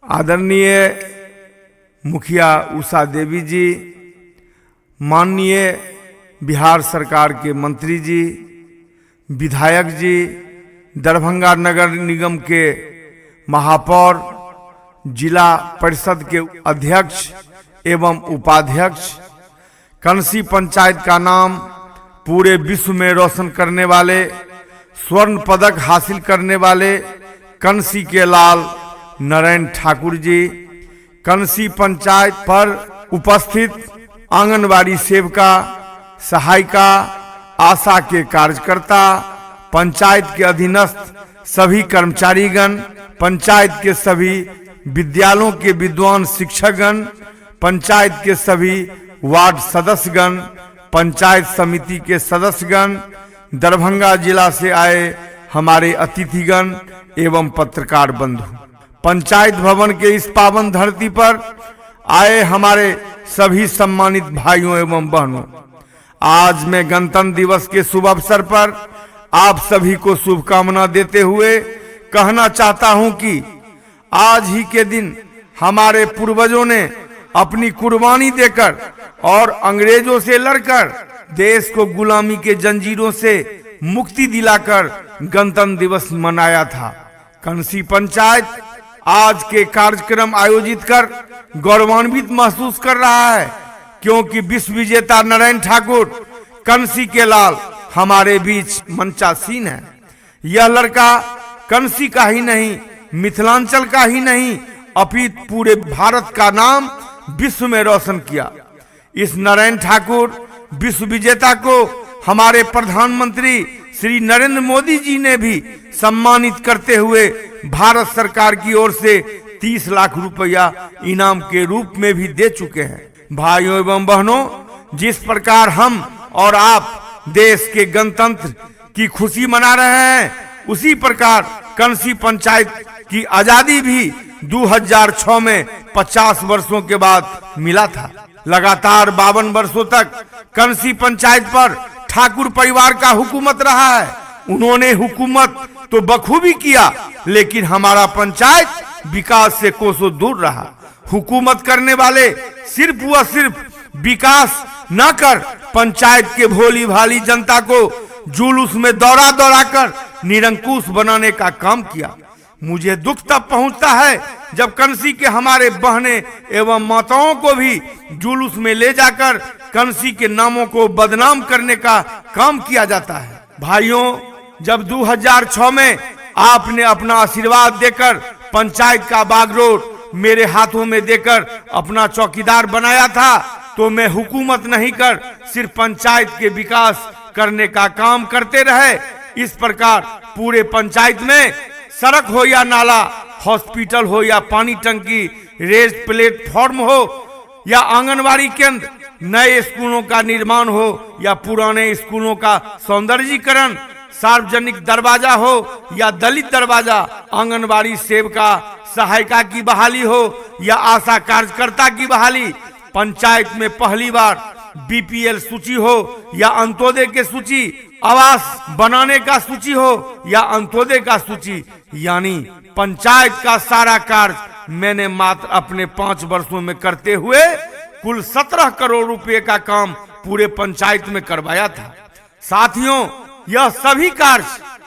आदरणीय मुखिया उषा देवी जी, माननीय बिहार सरकार के मंत्री जी, विधायक जी, दरभंगा नगर निगम के महापौर, जिला परिषद के अध्यक्ष एवं उपाध्यक्ष, कंसी पंचायत का नाम पूरे विश्व में रोशन करने वाले, स्वर्ण पदक हासिल करने वाले कंसी के लाल नारायण ठाकुर जी, कंसी पंचायत पर उपस्थित आंगनबाड़ी सेविका, सहायिका, आशा के कार्यकर्ता, पंचायत के अधीनस्थ सभी कर्मचारीगण, पंचायत के सभी विद्यालयों के विद्वान शिक्षकगण, पंचायत के सभी वार्ड सदस्यगण, पंचायत समिति के सदस्यगण, दरभंगा जिला से आए हमारे अतिथिगण एवं पत्रकार बंधु, पंचायत भवन के इस पावन धरती पर आए हमारे सभी सम्मानित भाइयों एवं बहनों, आज मैं गणतंत्र दिवस के शुभ अवसर पर आप सभी को शुभकामना देते हुए कहना चाहता हूं कि आज ही के दिन हमारे पूर्वजों ने अपनी कुर्बानी देकर और अंग्रेजों से लड़कर देश को गुलामी के जंजीरों से मुक्ति दिलाकर गणतंत्र दिवस मनाया था। कंसी पंचायत आज के कार्यक्रम आयोजित कर गौरवान्वित महसूस कर रहा है, क्योंकि विश्व विजेता नारायण ठाकुर कंसी के लाल हमारे बीच मंचासीन है। यह लड़का कंसी का ही नहीं, मिथिलांचल का ही नहीं, अपितु पूरे भारत का नाम विश्व में रोशन किया। इस नारायण ठाकुर विश्व विजेता को हमारे प्रधानमंत्री श्री नरेंद्र मोदी जी ने भी सम्मानित करते हुए भारत सरकार की ओर से 30 लाख रुपया इनाम के रूप में भी दे चुके हैं। भाइयों एवं बहनों, जिस प्रकार हम और आप देश के गणतंत्र की खुशी मना रहे हैं, उसी प्रकार कंसी पंचायत की आजादी भी 2006 में 50 वर्षों के बाद मिला था। लगातार 52 वर्षों तक कंसी पंचायत पर ठाकुर परिवार का हुकूमत रहा है। उन्होंने हुकूमत तो बखूबी किया, लेकिन हमारा पंचायत विकास से कोसों दूर रहा। हुकूमत करने वाले सिर्फ व सिर्फ विकास न कर पंचायत के भोली भाली जनता को जुलूस में दौड़ा दौड़ा कर निरंकुश बनाने का काम किया। मुझे दुख तब पहुंचता है जब कंसी के हमारे बहने एवं माताओं को भी जुलूस में ले जाकर कंसी के नामों को बदनाम करने का काम किया जाता है। भाइयों, जब 2006 में आपने अपना आशीर्वाद देकर पंचायत का बागडोर मेरे हाथों में देकर अपना चौकीदार बनाया था, तो मैं हुकूमत नहीं कर सिर्फ पंचायत के विकास करने का काम करते रहे। इस प्रकार पूरे पंचायत में सड़क हो या नाला, हॉस्पिटल हो या पानी टंकी, रेल प्लेटफॉर्म हो या आंगनबाड़ी केंद्र, नए स्कूलों का निर्माण हो या पुराने स्कूलों का सौंदर्यीकरण, सार्वजनिक दरवाजा हो या दलित दरवाजा, आंगनबाड़ी सेविका सहायिका की बहाली हो या आशा कार्यकर्ता की बहाली, पंचायत में पहली बार बीपीएल सूची हो या अंत्योदय के सूची, आवास बनाने का सूची हो या अंत्योदय का सूची, यानी पंचायत का सारा कार्य मैंने मात्र अपने 5 वर्षों में करते हुए कुल 17 करोड़ रुपए का काम पूरे पंचायत में करवाया था। साथियों, यह सभी कार्य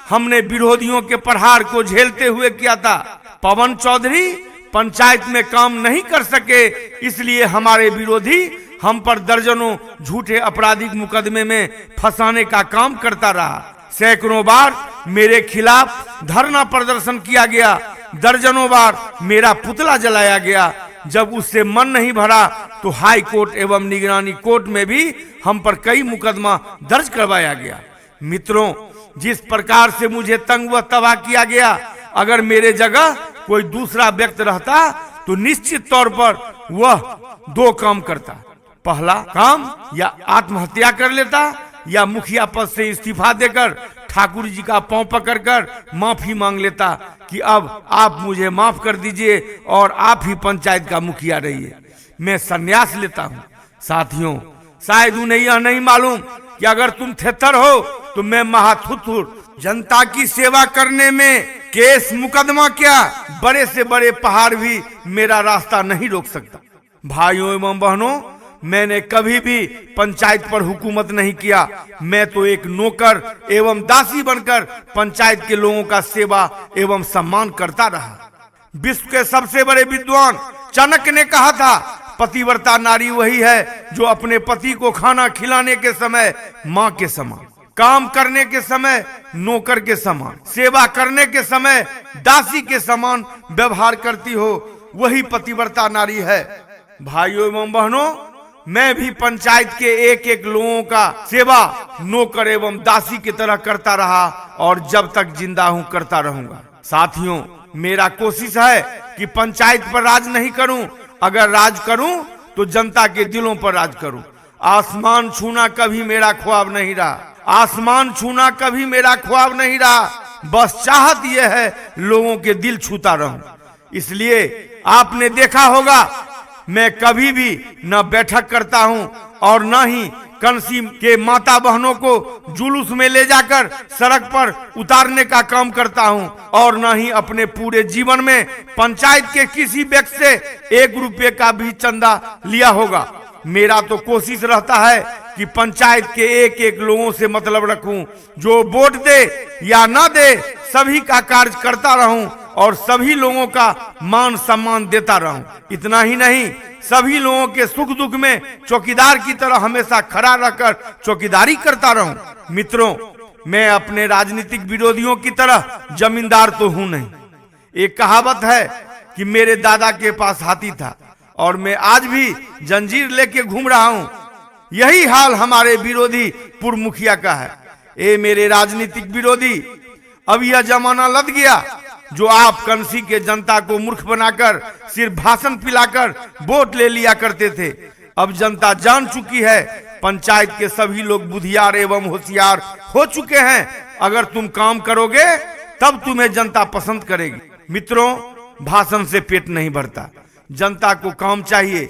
हमने विरोधियों के प्रहार को झेलते हुए किया था। पवन चौधरी पंचायत में काम नहीं कर सके, इसलिए हमारे विरोधी हम पर दर्जनों झूठे आपराधिक मुकदमे में फंसाने का काम करता रहा। सैकड़ों बार मेरे खिलाफ धरना प्रदर्शन किया गया, दर्जनों बार मेरा पुतला जलाया गया। जब उससे मन नहीं भरा तो हाई कोर्ट एवं निगरानी कोर्ट में भी हम पर कई मुकदमा दर्ज करवाया गया। मित्रों, जिस प्रकार से मुझे तंग व तबाह किया गया, अगर मेरे जगह कोई दूसरा व्यक्ति रहता तो निश्चित तौर पर वह 2 काम करता। पहला काम, या आत्महत्या कर लेता या मुखिया पद से इस्तीफा देकर ठाकुर जी का पांव पकड़कर माफी मांग लेता कि अब आप मुझे माफ कर दीजिए और आप ही पंचायत का मुखिया रहिए। मैं संन्यास लेता हूँ। साथियों, शायद उन्हें यह नहीं मालूम कि अगर तुम थेथर हो तो मैं महाथुथुर। जनता की सेवा करने में केस मुकदमा क्या, बड़े से बड़े पहाड़ भी मेरा रास्ता नहीं रोक सकता। भाइयों एवं बहनों, मैंने कभी भी पंचायत पर हुकूमत नहीं किया। मैं तो एक नौकर एवं दासी बनकर पंचायत के लोगों का सेवा एवं सम्मान करता रहा। विश्व के सबसे बड़े विद्वान चाणक्य ने कहा था, पतिव्रता नारी वही है जो अपने पति को खाना खिलाने के समय माँ के समान, काम करने के समय नौकर के समान, सेवा करने के समय दासी के समान व्यवहार करती हो, वही पतिव्रता नारी है। भाइयों एवं बहनों, मैं भी पंचायत के एक एक लोगों का सेवा नौकर एवं दासी की तरह करता रहा और जब तक जिंदा हूं करता रहूंगा। साथियों, मेरा कोशिश है कि पंचायत पर राज नहीं करूं, अगर राज करूं तो जनता के दिलों पर राज करूं। आसमान छूना कभी मेरा ख्वाब नहीं रहा, आसमान छूना कभी मेरा ख्वाब नहीं रहा। बस चाहत यह है लोगों के दिल छूता रहूं। इसलिए आपने देखा होगा, मैं कभी भी न बैठक करता हूं और न ही कंसी के माता बहनों को जुलूस में ले जाकर सड़क पर उतारने का काम करता हूं और न ही अपने पूरे जीवन में पंचायत के किसी व्यक्ति से 1 रुपये का भी चंदा लिया होगा। मेरा तो कोशिश रहता है कि पंचायत के एक एक लोगों से मतलब रखूं, जो वोट दे या ना दे सभी का कार्य करता रहूं और सभी लोगों का मान सम्मान देता रहूं। इतना ही नहीं, सभी लोगों के सुख दुख में चौकीदार की तरह हमेशा खड़ा रहकर चौकीदारी करता रहूं। मित्रों, मैं अपने राजनीतिक विरोधियों की तरह जमींदार तो हूं नहीं। एक कहावत है कि मेरे दादा के पास हाथी था और मैं आज भी जंजीर लेके घूम रहा हूं। यही हाल हमारे विरोधी पूर्व मुखिया का है। ए मेरे राजनीतिक विरोधी, अब यह जमाना लद गया जो आप कंसी के जनता को मूर्ख बनाकर सिर्फ भाषण पिलाकर वोट ले लिया करते थे। अब जनता जान चुकी है, पंचायत के सभी लोग बुधियार एवं होशियार हो चुके हैं। अगर तुम काम करोगे तब तुम्हें जनता पसंद करेगी। मित्रों, भाषण से पेट नहीं भरता, जनता को काम चाहिए।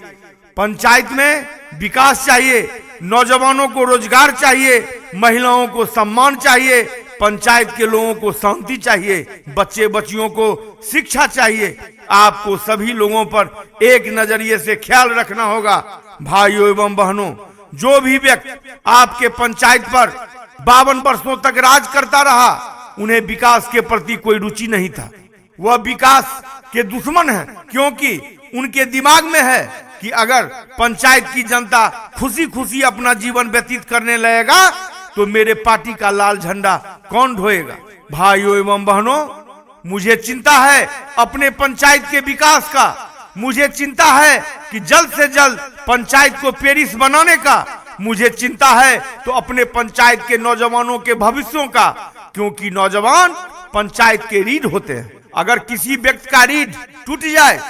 पंचायत में विकास चाहिए, नौजवानों को रोजगार चाहिए, महिलाओं को सम्मान चाहिए, पंचायत के लोगों को शांति चाहिए, बच्चे बच्चियों को शिक्षा चाहिए। आपको सभी लोगों पर एक नजरिए से ख्याल रखना होगा। भाइयों एवं बहनों, जो भी व्यक्ति आपके पंचायत पर 52 वर्षों तक राज करता रहा, उन्हें विकास के प्रति कोई रुचि नहीं था। वह विकास के दुश्मन है, क्योंकि उनके दिमाग में है कि अगर पंचायत की जनता खुशी खुशी अपना जीवन व्यतीत करने लगेगा तो मेरे पार्टी का लाल झंडा कौन ढोएगा। भाइयों एवं बहनों, मुझे चिंता है अपने पंचायत के विकास का। मुझे चिंता है कि जल्द से जल्द पंचायत को पेरिस बनाने का। मुझे चिंता है तो अपने पंचायत के नौजवानों के भविष्यों का, क्योंकि नौजवान पंचायत के रीढ़ होते हैं। अगर किसी व्यक्ति का रीढ़ टूट जाए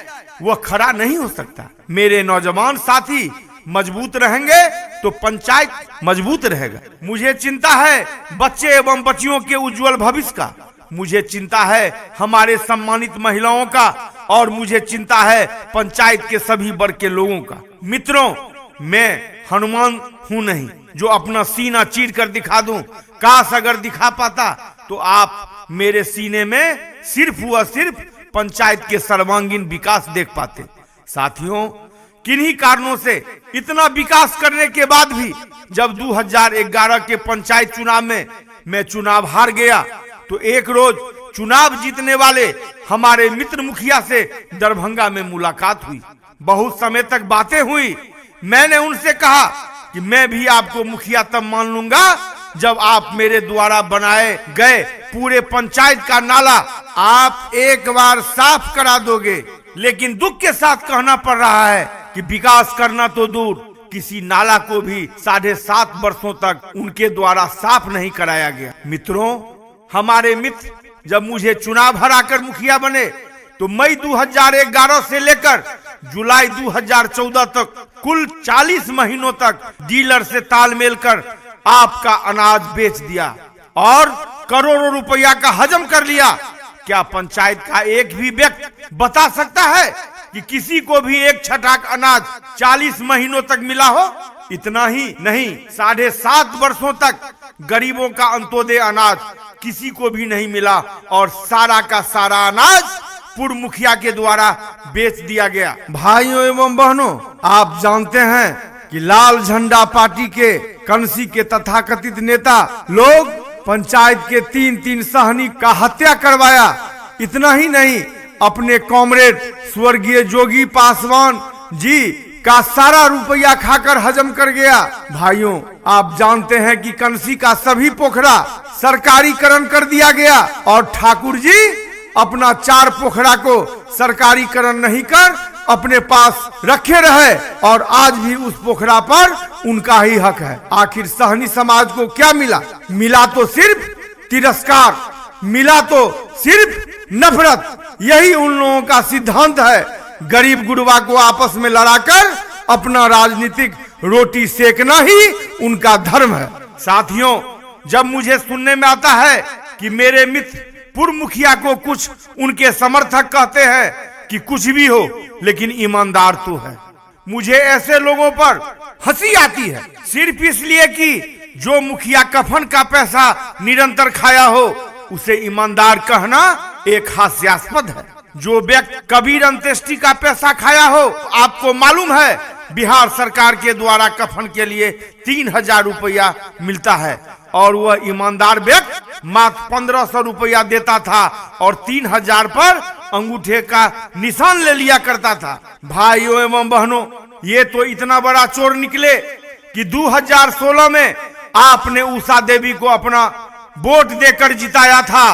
वह खड़ा नहीं हो सकता। मेरे नौजवान साथी मजबूत रहेंगे तो पंचायत मजबूत रहेगा। मुझे चिंता है बच्चे एवं बच्चियों के उज्जवल भविष्य का। मुझे चिंता है हमारे सम्मानित महिलाओं का और मुझे चिंता है पंचायत के सभी वर्ग के लोगों का। मित्रों, मैं हनुमान हूं नहीं जो अपना सीना चीर कर दिखा दूं। काश अगर दिखा पाता तो आप मेरे सीने में सिर्फ व सिर्फ पंचायत के सर्वांगीण विकास देख पाते। साथियों, किन्हीं कारणों से इतना विकास करने के बाद भी जब 2011 के पंचायत चुनाव में मैं चुनाव हार गया तो एक रोज चुनाव जीतने वाले हमारे मित्र मुखिया से दरभंगा में मुलाकात हुई। बहुत समय तक बातें हुई। मैंने उनसे कहा कि मैं भी आपको मुखिया तब मान लूंगा जब आप मेरे द्वारा बनाए गए पूरे पंचायत का नाला आप एक बार साफ करा दोगे। लेकिन दुख के साथ कहना पड़ रहा है कि विकास करना तो दूर, किसी नाला को भी 7.5 वर्षों तक उनके द्वारा साफ नहीं कराया गया। मित्रों, हमारे मित्र जब मुझे चुनाव हराकर मुखिया बने तो मई 2011 से लेकर जुलाई 2014 तक कुल 40 महीनों तक डीलर से तालमेल कर आपका अनाज बेच दिया और करोड़ों रुपया का हजम कर लिया। क्या पंचायत का एक भी व्यक्ति बता सकता है कि किसी को भी एक छटाक अनाज 40 महीनों तक मिला हो? इतना ही नहीं, 7.5 वर्षों तक गरीबों का अंत्योदय अनाज किसी को भी नहीं मिला और सारा का सारा अनाज पूर्व मुखिया के द्वारा बेच दिया गया। भाइयों एवं बहनों, आप जानते हैं कि लाल झंडा पार्टी के कंसी के तथाकथित नेता लोग पंचायत के 3 सहनी का हत्या करवाया। इतना ही नहीं, अपने कॉमरेड स्वर्गीय जोगी पासवान जी का सारा रुपया खाकर हजम कर गया। भाइयों, आप जानते हैं कि कंसी का सभी पोखरा सरकारीकरण कर दिया गया और ठाकुर जी अपना 4 पोखरा को सरकारीकरण नहीं कर अपने पास रखे रहे और आज भी उस पोखरा पर उनका ही हक है। आखिर सहनी समाज को क्या मिला? मिला तो सिर्फ तिरस्कार, मिला तो सिर्फ नफरत। यही उन लोगों का सिद्धांत है। गरीब गुरबा को आपस में लड़ाकर अपना राजनीतिक रोटी सेकना ही उनका धर्म है। साथियों, जब मुझे सुनने में आता है कि मेरे मित्र पूर्व मुखिया को कुछ उनके समर्थक कहते हैं कि कुछ भी हो लेकिन ईमानदार तो है, मुझे ऐसे लोगों पर हंसी आती है। सिर्फ इसलिए कि जो मुखिया कफन का पैसा निरंतर खाया हो उसे ईमानदार कहना एक हास्यास्पद है। जो व्यक्ति कबीर अंत्येष्टि का पैसा खाया हो, आपको मालूम है बिहार सरकार के द्वारा कफन के लिए 3000 रुपया मिलता है और वह ईमानदार व्यक्ति मात्र 1500 रुपया देता था और 3000 पर अंगूठे का निशान ले लिया करता था। भाइयों एवं बहनों, ये तो इतना बड़ा चोर निकले कि 2016 में आपने उषा देवी को अपना वोट देकर जिताया था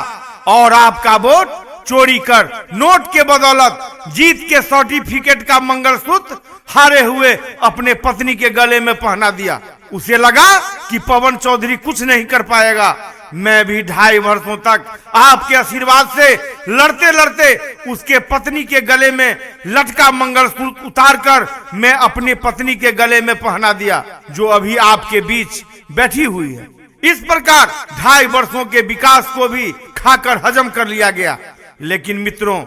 और आपका वोट चोरी कर नोट के बदौलत जीत के सर्टिफिकेट का मंगलसूत्र हारे हुए अपने पत्नी के गले में पहना दिया। उसे लगा कि पवन चौधरी कुछ नहीं कर पाएगा। मैं भी 2.5 वर्षों तक आपके आशीर्वाद से लड़ते लड़ते उसके पत्नी के गले में लटका मंगलसूत्र उतारकर मैं अपनी पत्नी के गले में पहना दिया, जो अभी आपके बीच बैठी हुई है। इस प्रकार 2.5 वर्षों के विकास को भी खाकर हजम कर लिया गया। लेकिन मित्रों,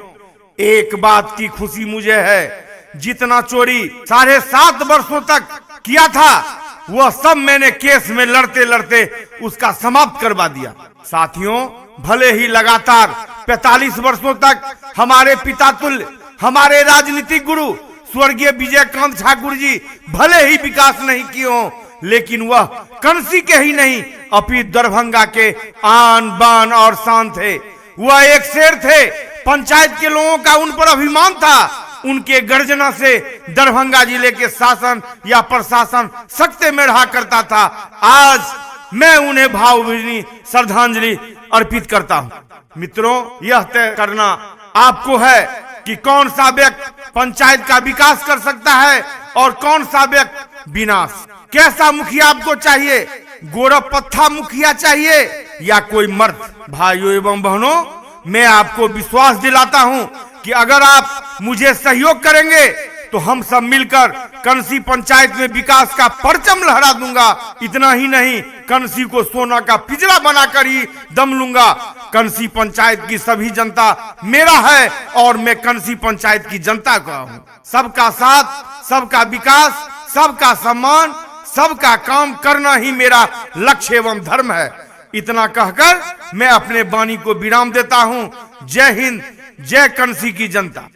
एक बात की खुशी मुझे है, जितना चोरी 7.5 वर्षों तक किया था वह सब मैंने केस में लड़ते लड़ते उसका समाप्त करवा दिया। साथियों, भले ही लगातार 45 वर्षों तक हमारे पिता तुल्य, हमारे राजनीतिक गुरु स्वर्गीय विजयकांत ठाकुर जी भले ही विकास नहीं किए हों, लेकिन वह कंसी के ही नहीं अपितु दरभंगा के आन बान और शान थे। वह एक शेर थे। पंचायत के लोगों का उन पर अभिमान था। उनके गर्जना से दरभंगा जिले के शासन या प्रशासन सकते में रहा करता था। आज मैं उन्हें भावभीनी श्रद्धांजलि अर्पित करता हूं। मित्रों, यह तय करना आपको है कि कौन सा व्यक्ति पंचायत का विकास कर सकता है और कौन सा व्यक्ति विनाश। कैसा मुखिया आपको चाहिए? गोरपत्था मुखिया चाहिए या कोई मर्द? भाइयों एवं बहनों, मैं आपको विश्वास दिलाता हूं कि अगर आप मुझे सहयोग करेंगे तो हम सब मिलकर कंसी पंचायत में विकास का परचम लहरा दूंगा। इतना ही नहीं, कंसी को सोना का पिंजरा बनाकर ही दम लूंगा। कंसी पंचायत की सभी जनता मेरा है और मैं कंसी पंचायत की जनता का हूं। सबका साथ, सबका विकास, सबका सम्मान, सबका काम करना ही मेरा लक्ष्य एवं धर्म है। इतना कहकर मैं अपने वाणी को विराम देता हूं। जय हिंद, जय कंसी की जनता।